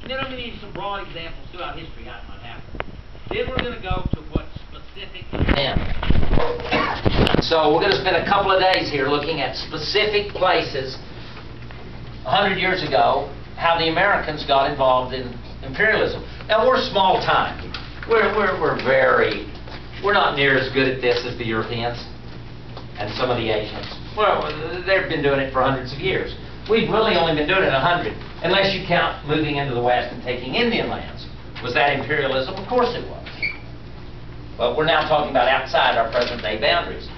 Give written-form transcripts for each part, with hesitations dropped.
Then I'm going to give you some broad examples throughout history how it might happen. Then we're going to go to what's specific. So we're going to spend a couple of days here looking at specific places 100 years ago, how the Americans got involved in imperialism. Now we're small time. We're not near as good at this as the Europeans and some of the Asians. Well, they've been doing it for hundreds of years. We've really only been doing it 100, unless you count moving into the West and taking Indian lands. Was that imperialism? Of course it was. But we're now talking about outside our present-day boundaries.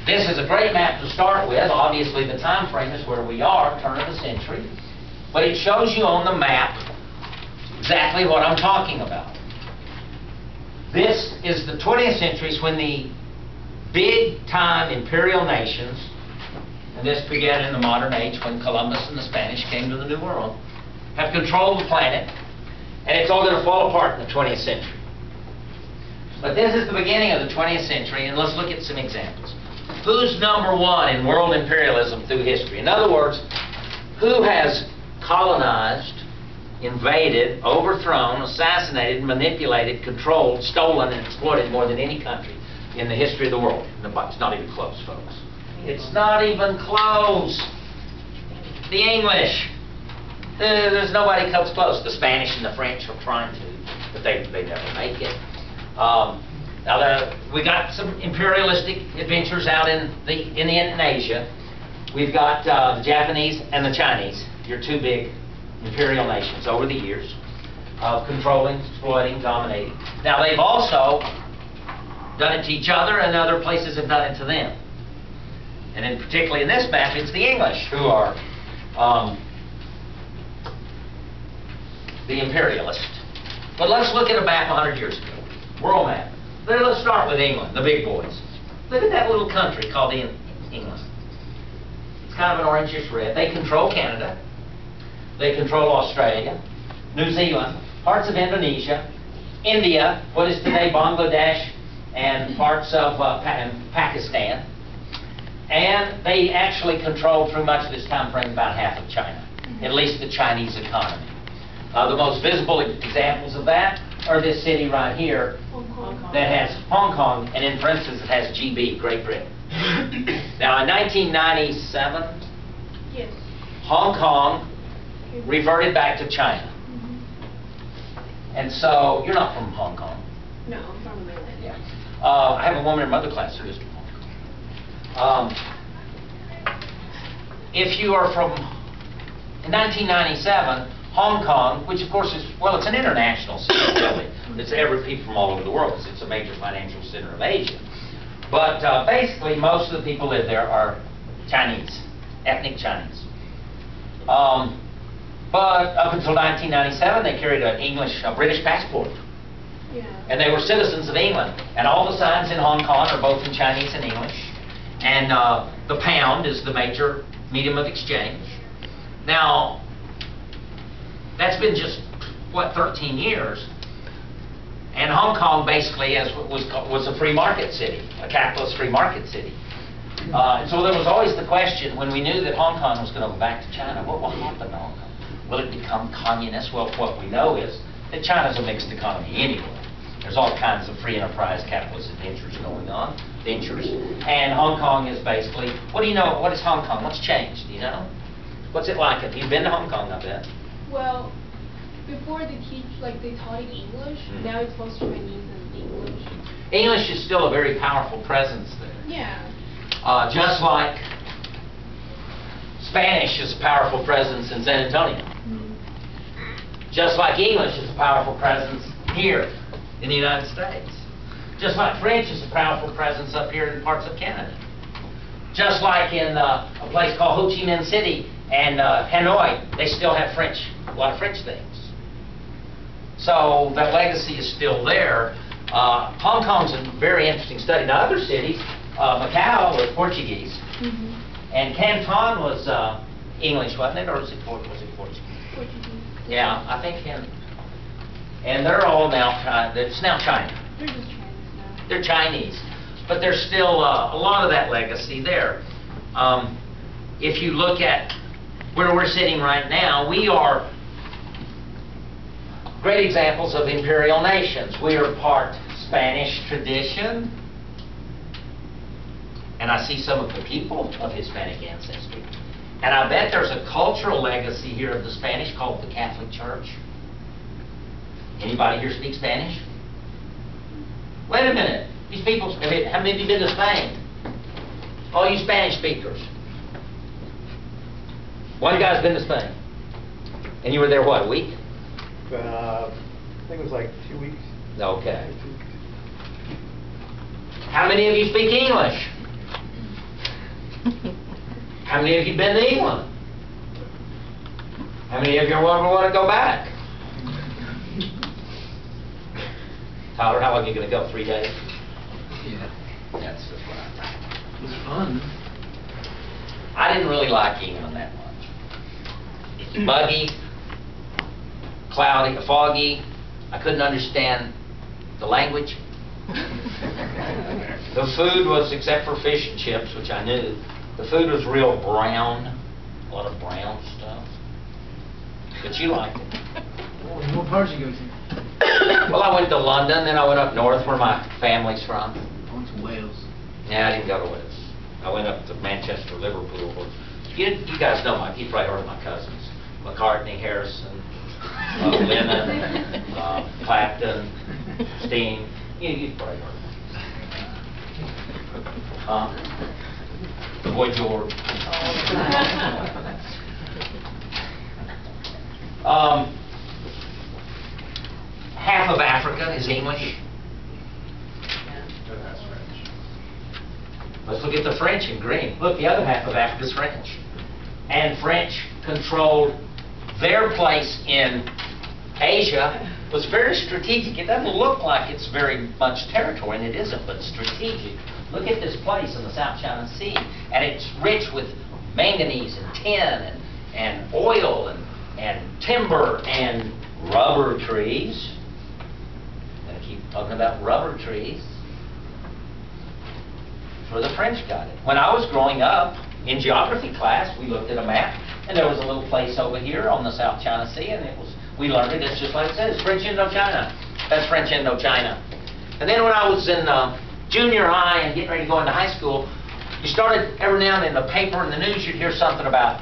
This is a great map to start with. Obviously, the time frame is where we are, turn of the century. But it shows you on the map exactly what I'm talking about. This is the 20th century, when the big-time imperial nations, and this began in the modern age when Columbus and the Spanish came to the New World, have controlled the planet, and it's all going to fall apart in the 20th century. But this is the beginning of the 20th century, and let's look at some examples. Who's number one in world imperialism through history? In other words, who has colonized, invaded, overthrown, assassinated, manipulated, controlled, stolen, and exploited more than any country in the history of the world? It's not even close, folks. It's not even close. The English. There's nobody comes close. The Spanish and the French are trying to, but they never make it. Now we got some imperialistic adventures out in Asia. We've got the Japanese and the Chinese, your two big imperial nations over the years of controlling, exploiting, dominating. Now they've also done it to each other, and other places have done it to them. And then particularly in this map, it's the English who are the imperialists. But let's look at a map 100 years ago, world map. Let's start with England, the big boys. Look at that little country called England. It's kind of an orangish red. They control Canada. They control Australia, New Zealand, parts of Indonesia, India, what is today Bangladesh, and parts of Pakistan. And they actually control, through much of this time frame, about half of China, at least the Chinese economy. The most visible examples of that are this city right here that has Hong Kong, and in parentheses it has GB, Great Britain. Now in 1997, yes, Hong Kong reverted back to China. And so, you're not from Hong Kong. No, I'm from the mainland. Yeah. I have a woman in my other class who is from Hong Kong. If you are from, in 1997, Hong Kong, which of course is, well, it's an international city, really. It's every people from all over the world, because it's a major financial center of Asia. But basically, most of the people live there are Chinese, ethnic Chinese. But up until 1997, they carried a British passport. Yeah. And they were citizens of England. And all the signs in Hong Kong are both in Chinese and English. And the pound is the major medium of exchange. Now, that's been just, what, 13 years. And Hong Kong basically was a free market city, a capitalist free market city. So there was always the question, when we knew that Hong Kong was going to go back to China, what will happen to Hong Kong? Will it become communist? Well, what we know is that China's a mixed economy anyway. There's all kinds of free enterprise capitalist adventures going on, and Hong Kong is basically, what do you know, what is Hong Kong? What's changed, do you know? What's it like? Have you been to Hong Kong, I bet? Well, before they taught in English, now it's both Chinese and English. English is still a very powerful presence there. Yeah. Just like Spanish is a powerful presence in San Antonio. Just like English is a powerful presence here in the United States. Just like French is a powerful presence up here in parts of Canada. Just like in a place called Ho Chi Minh City and Hanoi, they still have French, a lot of French things. So that legacy is still there. Hong Kong's a very interesting study. Now other cities, Macau was Portuguese. And Canton was English, wasn't it? Or was it Portuguese? Portuguese. Yeah, I think and they're all now, it's now China. They're just Chinese now. They're Chinese. But there's still a lot of that legacy there. If you look at where we're sitting right now, we are great examples of imperial nations. We are part Spanish tradition, and I see some of the people of Hispanic ancestry. And I bet there's a cultural legacy here of the Spanish called the Catholic Church. Anybody here speak Spanish? Wait a minute. These people, how many of you been to Spain? All you Spanish speakers. One guy's been to Spain. And you were there, what, a week? I think it was like 2 weeks. Okay. How many of you speak English? How many of you been to England? How many of you ever want to go back? Tyler, how long are you going to go? 3 days? Yeah. That's just what I thought. It was fun. I didn't really like England that much. It's muggy, cloudy, foggy. I couldn't understand the language. The food was, except for fish and chips, which I knew, the food was real brown, a lot of brown stuff. But you liked it. What parts you go to? Well, I went to London, then I went up north where my family's from. I went to Wales. Yeah, I didn't go to Wales. I went up to Manchester, Liverpool. You guys know you probably heard of my cousins. McCartney, Harrison, Lennon, Clapton, Sting. You've probably heard of them. Boy George. Half of Africa is English. Let's look at the French in green. Look, the other half of Africa is French. And French controlled their place in Asia. Was very strategic. It doesn't look like it's very much territory, and it isn't, but strategic. Look at this place in the South China Sea, and it's rich with manganese and tin and oil and timber and rubber trees. I'm going to keep talking about rubber trees. That's where the French got it. When I was growing up, in geography class, we looked at a map, and there was a little place over here on the South China Sea, and we learned it. It's just like it says, French Indochina. That's French Indochina. And then when I was in junior high and getting ready to go into high school, you started every now and then in the paper and the news, you'd hear something about,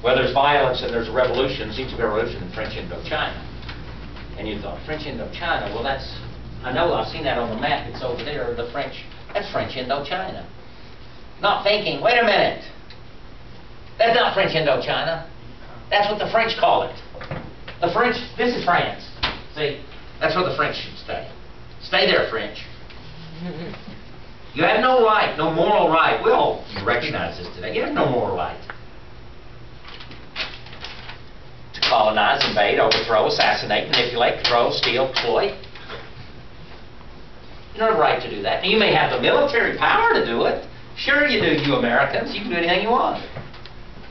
well, there's violence and there's a revolution, seems to be a revolution in French Indochina. And you thought, French Indochina, well, that's, I know I've seen that on the map, it's over there, the French, that's French Indochina. Not thinking, wait a minute, that's not French Indochina. That's what the French call it. The French, this is France. See, that's where the French should stay. Stay there, French. You have no right, no moral right. We all recognize this today. You have no moral right to colonize, invade, overthrow, assassinate, manipulate, control, steal, exploit. You don't have a right to do that. Now, you may have the military power to do it. Sure you do, you Americans. You can do anything you want.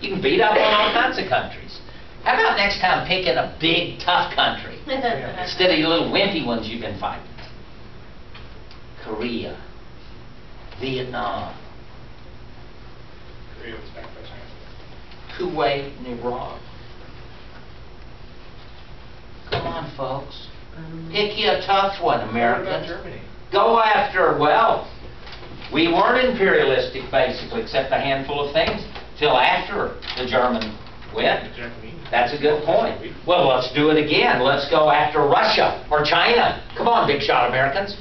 You can beat up on all kinds of countries. How about next time picking a big, tough country instead of your little wimpy ones you've been fighting? Korea, Vietnam, Kuwait, and Iraq. Come on, folks. Pick you a tough one, America. Germany? Go after, well, we weren't imperialistic, basically, except a handful of things, till after the German went. That's a good point. Well, let's do it again. Let's go after Russia or China. Come on, big shot Americans.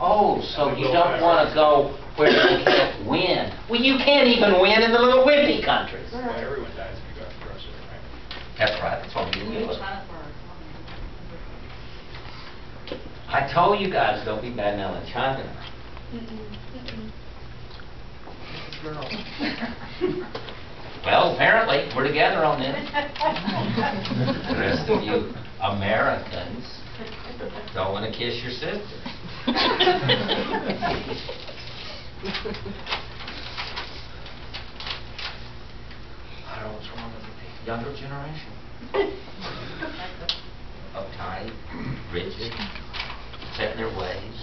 Oh, so you don't want to go where you can't win. Well, you can't even win in the little wimpy countries. Well, everyone dies if you go after Russia, right? That's right. That's what we didn't do it. I told you guys don't be bad mouthing China. Well, apparently, we're together on this. The rest of you Americans don't want to kiss your sister. I don't know what's wrong with the younger generation. Uptight, rigid, set in their ways.